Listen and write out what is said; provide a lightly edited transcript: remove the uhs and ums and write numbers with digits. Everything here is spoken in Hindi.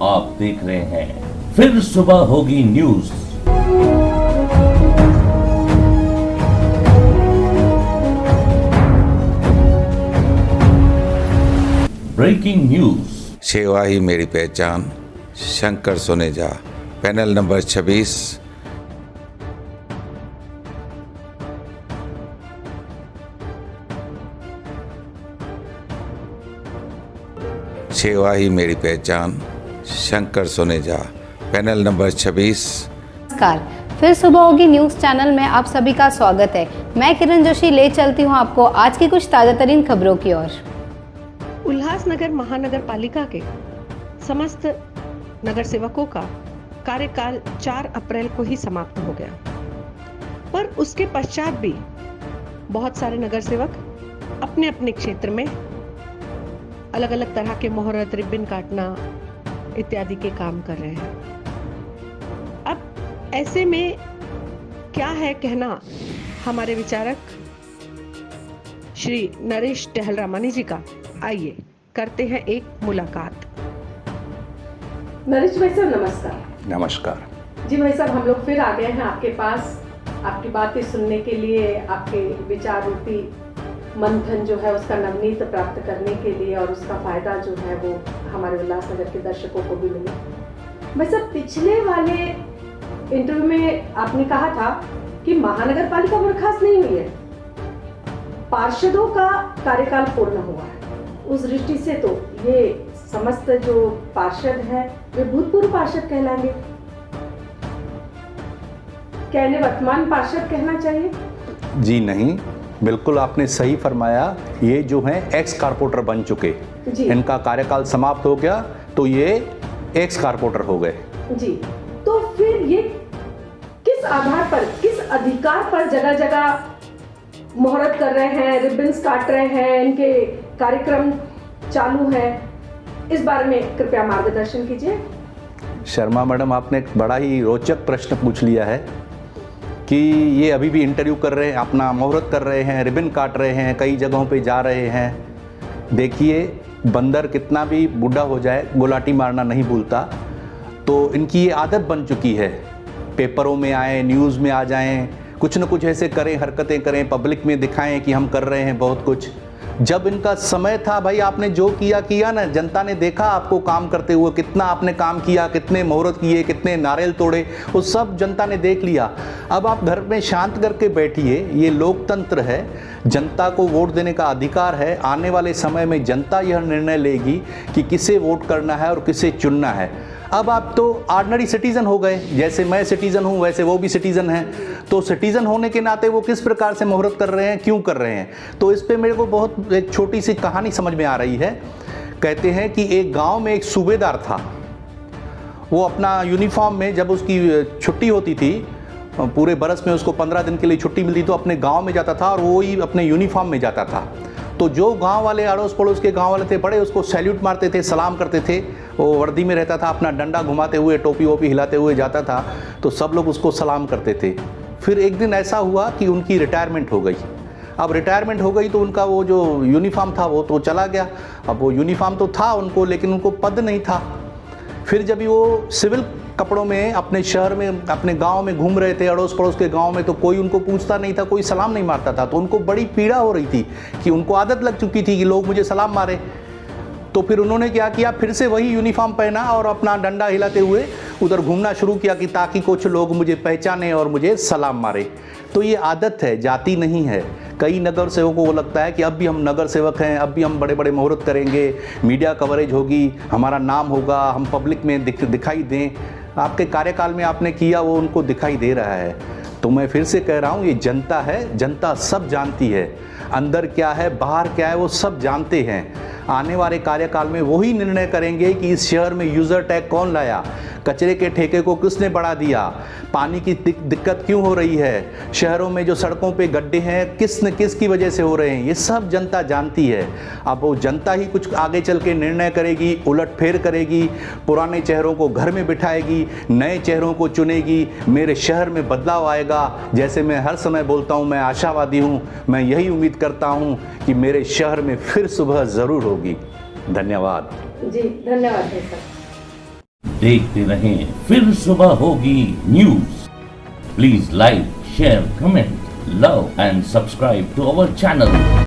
आप देख रहे हैं फिर सुबह होगी न्यूज। Breaking news. सेवा ही मेरी पहचान, शंकर सुनेजा, पैनल नंबर 26। सेवा ही मेरी पहचान, शंकर सुनेजा, पैनल नंबर 26। नमस्कार, फिर सुबह होगी न्यूज़ चैनल में आप सभी का स्वागत है। मैं किरण जोशी ले चलती हूं आपको आज की कुछ ताज़ा तरीन खबरों की ओर। उल्लासनगर महानगर पालिका के समस्त नगर सेवकों का कार्यकाल 4 अप्रैल को ही समाप्त हो गया, पर उसके पश्चात भी बहुत सारे नगर सेवक अपने अपने क्षेत्र में अलग अलग तरह के मुहूर्त, रिबन काटना इत्यादि के काम कर रहे हैं। अब ऐसे में क्या है कहना हमारे विचारक श्री नरेश टहलरामानी जी का। आइए करते हैं एक मुलाकात। नरेश भाई साहब नमस्कार। नमस्कार जी भाई साहब, हम लोग फिर आ गए हैं आपके पास आपकी बातें सुनने के लिए, आपके विचार रूपी मंथन जो है उसका नवनीत प्राप्त करने के लिए, और उसका फायदा जो है वो हमारे उल्लासनगर के दर्शकों को भी मिले। भाई साहब, पिछले वाले इंटरव्यू में आपने कहा था कि महानगर पालिका बर्खास्त नहीं हुई है, पार्षदों का कार्यकाल पूर्ण हुआ है। उस दृष्टि से तो ये समस्त जो पार्षद है वे भूतपूर्व पार्षद कहलाएंगे, क्या इन्हें वर्तमान पार्षद कहना चाहिए? जी नहीं, बिल्कुल आपने सही फरमाया। ये जो हैं एक्स कारपोरेटर बन चुके, इनका कार्यकाल समाप्त हो गया तो ये एक्स कारपोरेटर हो गए। जी, तो फिर ये किस आधार पर, किस अधिकार पर जगह जगह मुहूर्त कर रहे हैं, रिबन्स काट रहे हैं, इनके कार्यक्रम चालू है, इस बारे में कृपया मार्गदर्शन कीजिए। शर्मा मैडम, आपने एक बड़ा ही रोचक प्रश्न पूछ लिया है कि ये अभी भी इंटरव्यू कर रहे हैं, अपना मुहूर्त कर रहे हैं, रिबन काट रहे हैं, कई जगहों पे जा रहे हैं। देखिए, बंदर कितना भी बूढ़ा हो जाए गुलाटी मारना नहीं भूलता, तो इनकी ये आदत बन चुकी है। पेपरों में आए, न्यूज़ में आ जाएं, कुछ न कुछ ऐसे करें, हरकतें करें, पब्लिक में दिखाएं कि हम कर रहे हैं बहुत कुछ। जब इनका समय था, भाई आपने जो किया ना, जनता ने देखा आपको काम करते हुए, कितना आपने काम किया, कितने मुहूर्त किए, कितने नारियल तोड़े, वो सब जनता ने देख लिया। अब आप घर में शांत करके बैठिए, ये लोकतंत्र है, जनता को वोट देने का अधिकार है। आने वाले समय में जनता यह निर्णय लेगी कि किसे वोट करना है और किसे चुनना है। अब आप तो ऑर्डिनरी सिटीज़न हो गए, जैसे मैं सिटीज़न हूँ वैसे वो भी सिटीज़न हैं, तो सिटीज़न होने के नाते वो किस प्रकार से मुहूर्त कर रहे हैं, क्यों कर रहे हैं, तो इस पे मेरे को बहुत एक छोटी सी कहानी समझ में आ रही है। कहते हैं कि एक गांव में एक सूबेदार था, वो अपना यूनिफॉर्म में, जब उसकी छुट्टी होती थी, पूरे बरस में उसको 15 दिन के लिए छुट्टी मिलती, तो अपने गाँव में जाता था और वो ही अपने यूनिफॉर्म में जाता था। तो जो गांव वाले, अड़ोस पड़ोस के गांव वाले थे, बड़े उसको सैल्यूट मारते थे, सलाम करते थे। वो वर्दी में रहता था, अपना डंडा घुमाते हुए, टोपी वोपी हिलाते हुए जाता था, तो सब लोग उसको सलाम करते थे। फिर एक दिन ऐसा हुआ कि उनकी रिटायरमेंट हो गई। अब रिटायरमेंट हो गई तो उनका वो जो यूनिफॉर्म था वो तो चला गया। अब वो यूनिफॉर्म तो था उनको, लेकिन उनको पद नहीं था। फिर जब वो सिविल कपड़ों में अपने शहर में, अपने गांव में घूम रहे थे, अड़ोस पड़ोस के गांव में, तो कोई उनको पूछता नहीं था, कोई सलाम नहीं मारता था। तो उनको बड़ी पीड़ा हो रही थी कि उनको आदत लग चुकी थी कि लोग मुझे सलाम मारे। तो फिर उन्होंने क्या किया, फिर से वही यूनिफॉर्म पहना और अपना डंडा हिलाते हुए उधर घूमना शुरू किया कि ताकि कुछ लोग मुझे पहचाने और मुझे सलाम मारे। तो ये आदत है, जाति नहीं है। कई नगर सेवकों को लगता है कि अब भी हम नगर सेवक हैं, अब भी हम बड़े बड़े मुहूर्त करेंगे, मीडिया कवरेज होगी, हमारा नाम होगा, हम पब्लिक में दिखाई दें। आपके कार्यकाल में आपने किया वो उनको दिखाई दे रहा है। तो मैं फिर से कह रहा हूँ, ये जनता है, जनता सब जानती है, अंदर क्या है बाहर क्या है वो सब जानते हैं। आने वाले कार्यकाल में वही निर्णय करेंगे कि इस शहर में यूज़र टैग कौन लाया, कचरे के ठेके को किसने बढ़ा दिया, पानी की दिक्कत क्यों हो रही है, शहरों में जो सड़कों पे गड्ढे हैं किसकी वजह से हो रहे हैं, ये सब जनता जानती है। अब वो जनता ही कुछ आगे चल के निर्णय करेगी, उलटफेर करेगी, पुराने चेहरों को घर में बिठाएगी, नए चेहरों को चुनेगी, मेरे शहर में बदलाव आएगा। जैसे मैं हर समय बोलता हूँ, मैं आशावादी हूँ, मैं यही उम्मीद करता हूँ कि मेरे शहर में फिर सुबह ज़रूर होगी। धन्यवाद। जी धन्यवाद सर। देखते रहें फिर सुबह होगी news. Please like, share, comment, love and subscribe to our channel.